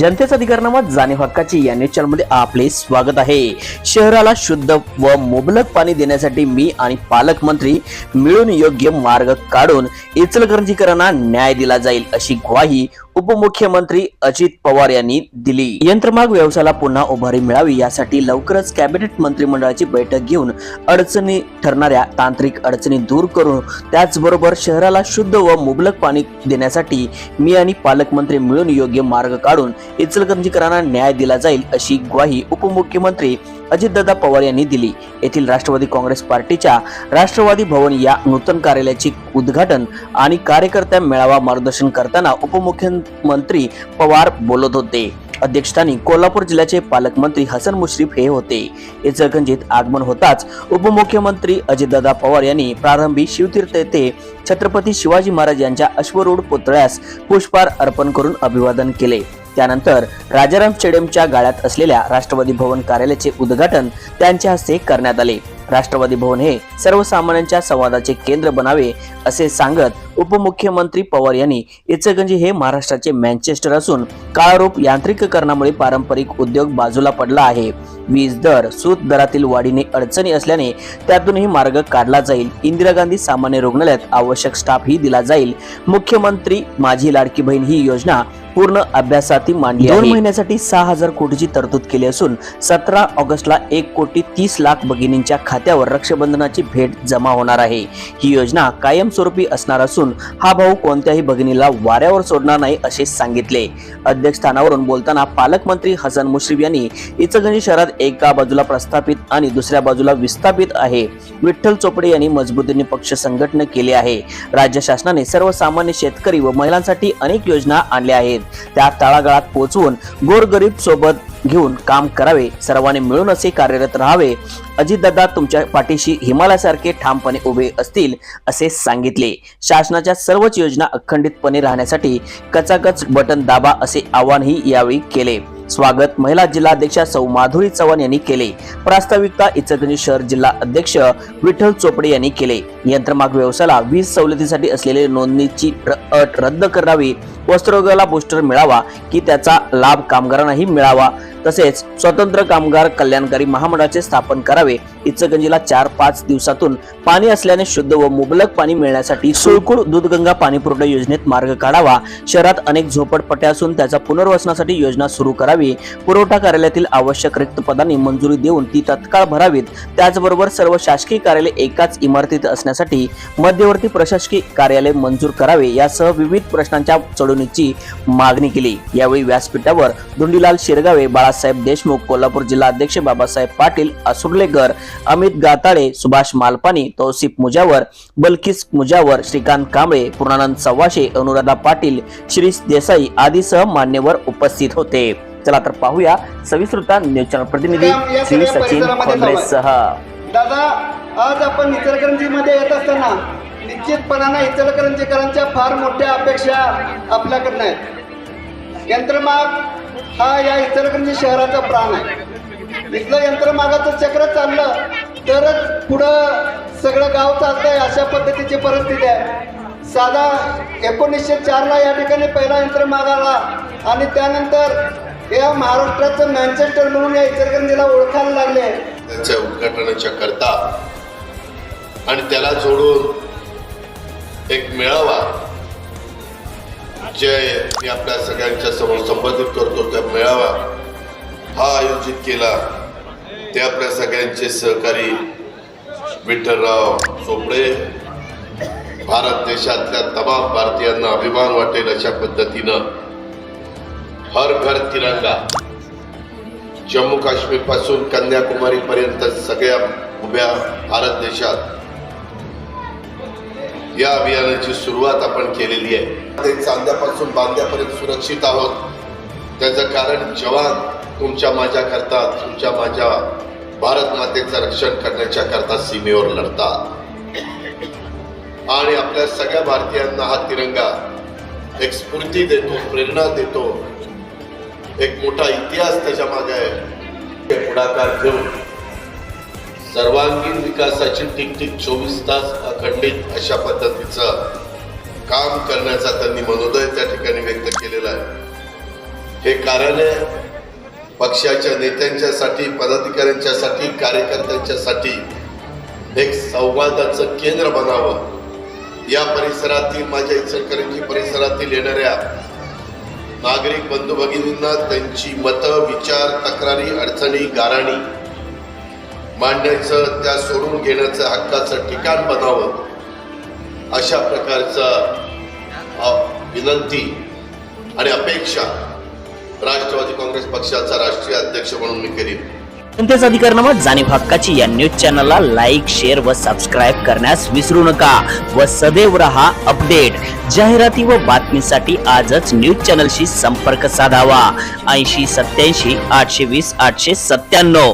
जनतेचा अधिकारनामा जाणीव हक्काची या न्यूज चॅनलमध्ये आपले स्वागत आहे। शहराला शुद्ध व मुबलक पाणी देण्यासाठी मी आणि पालकमंत्री मिळून योग्य मार्ग काढून इचलकरंजीकरांना न्याय दिला जाईल अशी ग्वाही उपमुख्यमंत्री अजित पवार यांनी दिली। यंत्रमाग व्यवसायाला पुन्हा उभारी मिळावी यासाठी लवकरच कॅबिनेट मंत्रिमंडळाची बैठक घेऊन अडचणी ठरणाऱ्या तांत्रिक अडचणी दूर करून त्याचबरोबर शहराला शुद्ध व मुबलक पाणी देण्यासाठी मी आणि पालकमंत्री मिळून योग्य मार्ग काढून इचलकरंजीकरांना न्याय दिला जाईल अशी ग्वाही उपमुख्यमंत्री अजितदादा पवार यांनी दिली। येथील राष्ट्रवादी काँग्रेस पार्टीच्या राष्ट्रवादी भवन या नूतन कार्यालयाचे उद्घाटन आणि कार्यकर्त्या मेळावा मार्गदर्शन करताना उपमुख्यमंत्री पवार बोलत होते। अध्यक्षस्थानी कोल्हापूर जिल्ह्याचे पालकमंत्री हसन मुश्रीफ हे होते। इचलकरंजीत आगमन होताच उपमुख्यमंत्री अजितदादा पवार यांनी प्रारंभी शिवतीर्थ येथे छत्रपती शिवाजी महाराज यांच्या अश्वरूढ पुतळ्यास पुष्पहार अर्पण करून अभिवादन केले। त्यानंतर राजाराम स्टेडियमच्या गाळ्यात असलेल्या राष्ट्रवादी भवन कार्यालयाचे उद्घाटन त्यांच्या हस्ते करण्यात आले। राष्ट्रवादी भवन हे सर्वसामान्यांच्या संवादाचे केंद्र बनावे असे सांगत उपमुख्यमंत्री पवार यांनी इचलकरंजी हे महाराष्ट्राचे मँचेस्टर असून काळारूप यांत्रिकीकरणामुळे पारंपरिक उद्योग बाजूला पडला आहे। वीज दर सूत दरातील वाढीने अडचणी असल्याने त्यातूनही मार्ग काढला जाईल। इंदिरा गांधी सामान्य रुग्णालयात आवश्यक स्टाफ ही दिला जाईल। मुख्यमंत्री माझी लाडकी बहीण ही योजना पूर्ण अभ्यासाती मांडली आहे। 2 महिन्यासाठी 6000 कोटीची तरतूद केली असून 17 ऑगस्टला 1,30,00,000 भगिनींच्या खात्यावर रक्षाबंधनाची भेट जमा होणार आहे। ही योजना कायमस्वरूपी असणार असून हा भाऊ कोणत्याही भगिनीला वाऱ्यावर सोडणार नाही असे सांगितले। अध्यक्षस्थानावरून बोलताना पालकमंत्री हसन मुश्रीफ यांनी इचलकरंजी शहरात एका बाजूला प्रस्थापित आणि दुसऱ्या बाजूला विस्थापित आहे। विठ्ठल चोपडे यांनी मजबूतीने पक्ष संघटन केले आहे। राज्य शासनाने सर्वसामान्य शेतकरी व महिलांसाठी अनेक योजना आणल्या आहेत, त्या तळागाळात पोहोचवून गोरगरीब सोबत घेऊन काम करावे, सर्वांनी मिळून असे कार्यरत राहावे। अजितदादा तुमच्या पाठीशी हिमालयासारखे ठामपणे उभे असतील असे सांगितले। शासनाच्या सर्वच योजना अखंडितपणे राहण्यासाठी कचाकच बटन दाबा असे आवाहनही यावेळी केले। स्वागत महिला जिल्हा अध्यक्षा सौ माधुरी चव्हाण यांनी केले। प्रास्ताविकता इचलकरंजी शहर जिल्हा अध्यक्ष विठ्ठल चोपडे यांनी केले। यंत्रमाग व्यवसायाला वीज सवलतीसाठी असलेले नोंदणीची अट रद्द करावी, वस्त्रोद्योगाला बूस्टर मिळावा की त्याचा लाभ कामगारांनाही मिळावा, तसेच स्वतंत्र कामगार कल्याणकारी महामंडळाचे स्थापन करावे। इचलकरंजीला 4-5 दिवसातून पाणी असल्याने शुद्ध व मुबलक पाणी मिळण्यासाठी सुळकुड दूधगंगा पाणी पुरवठा योजनेत मार्ग काढावा। शहरात अनेक झोपडपट्ट्या असून त्याच्या पुनर्वसनासाठी योजना सुरू करावी। पुरवठा कार्यालयातील आवश्यक रिक्त पदांनी मंजुरी देऊन ती तत्काळ भरावीत। त्याचबरोबर सर्व शासकीय कार्यालय एकाच इमारतीत असण्यासाठी मध्यवर्ती प्रशासकीय कार्यालय मंजूर करावे यासह विविध प्रश्नांच्या सोडवणुकीची मागणी केली। यावेळी व्यासपीठावर धुंडीलाल शिरगावे, बाळासाहेब देशमुख, कोल्हापूर जिल्हा अध्यक्ष बाबासाहेब पाटील असुर्लेकर, अमित गाताळे, सुभाष मालपानी, तौसिफ मुजावर, बल्किस मुजावर, श्रीकांत कांबळे, पूर्णानंद सव्वाशे, अनुराधा पाटील, श्रीश देसाई आदीसह मान्यवर उपस्थित होते। चला तर पाहूया सविस्तर न्यूज चॅनल प्रतिनिधी श्री सचिन खोंद्रेसह। दादा, आज आपण इचलकरंजीमध्ये येत असताना निश्चितपणाने इचलकरंजीकरांच्या फार मोठ्या अपेक्षा आपल्याकडनं आहेत। यंत्रमाग हा या इचलकरंजी शहराचा प्राण आहे। इथलं यंत्रमागाचं चक्र चाललं तरच पुढं सगळं गाव चालतंय, अशा पद्धतीची परिस्थिती आहे। साधा 1904ला या ठिकाणी पहिला यंत्रमाग आला आणि त्यानंतर या महाराष्ट्राचं मँचेस्टर म्हणून या इचलकरंजीला ओळखायला लागले। त्याच्या उद्घाटनाच्या करता आणि त्याला जोडून एक मेळावा जे मी आपल्या सगळ्यांच्या समोर संबोधित करतो, त्या मेळावा हा आयोजित केला ते आपल्या सगळ्यांचे सहकारी विठ्ठलराव चोपडे। भारत देशातल्या तमाम भारतीयांना अभिमान वाटेल अशा पद्धतीनं हर घर तिरंगा, जम्मू काश्मीर पासून कन्याकुमारी पर्यंत सगळ्या उभ्या भारत देशात या अभियानाची सुरुवात आपण केलेली आहे। ते चांद्यापासून बांद्यापर्यंत सुरक्षित आहोत, त्याचं कारण जवान तुमच्या माझ्या करता, तुमच्या माझ्या भारत मातेचं रक्षण करण्याच्या करता सीमेवर लढतात। आणि आपल्या सगळ्या भारतीयांना हा तिरंगा एक स्फूर्ती देतो, प्रेरणा देतो, एक मोठा इतिहास त्याच्या मागे आहे। पुढाकार घेऊन सर्वांगीण विकासाची टिकटिक 24 तास अखंडित अशा पद्धतीचं काम करण्याचा त्यांनी मनोदय त्या ठिकाणी व्यक्त केलेला आहे। हे कार्यालय पक्षाच्या नेत्यांच्यासाठी, पदाधिकाऱ्यांच्यासाठी, कार्यकर्त्यांच्यासाठी एक संवादाचं केंद्र बनावं. या परिसरातील, माझ्या इचलकरंजी परिसरातील येणाऱ्या नागरिक बंधू भगिनींना त्यांची मतं, विचार, तक्रारी, अडचणी, गाऱ्हाणी मांडण्याचं, त्या सोडून घेण्याचं हक्काचं ठिकाण बनावं, अशा प्रकारचा विनंती आणि अपेक्षा राष्ट्रवादी काँग्रेस पक्षाचा राष्ट्रीय अध्यक्ष म्हणून मी करीन. जनतेचा अधिकारनामा जाणीव हक्काची या न्यूज चॅनलला लाईक, शेअर व सबस्क्राईब करण्यास विसरू नका व सदैव रहा अपडेट. जाहिराती व बातमीसाठी आजच न्यूज चॅनलशी संपर्क साधावा. 80 87 820 897.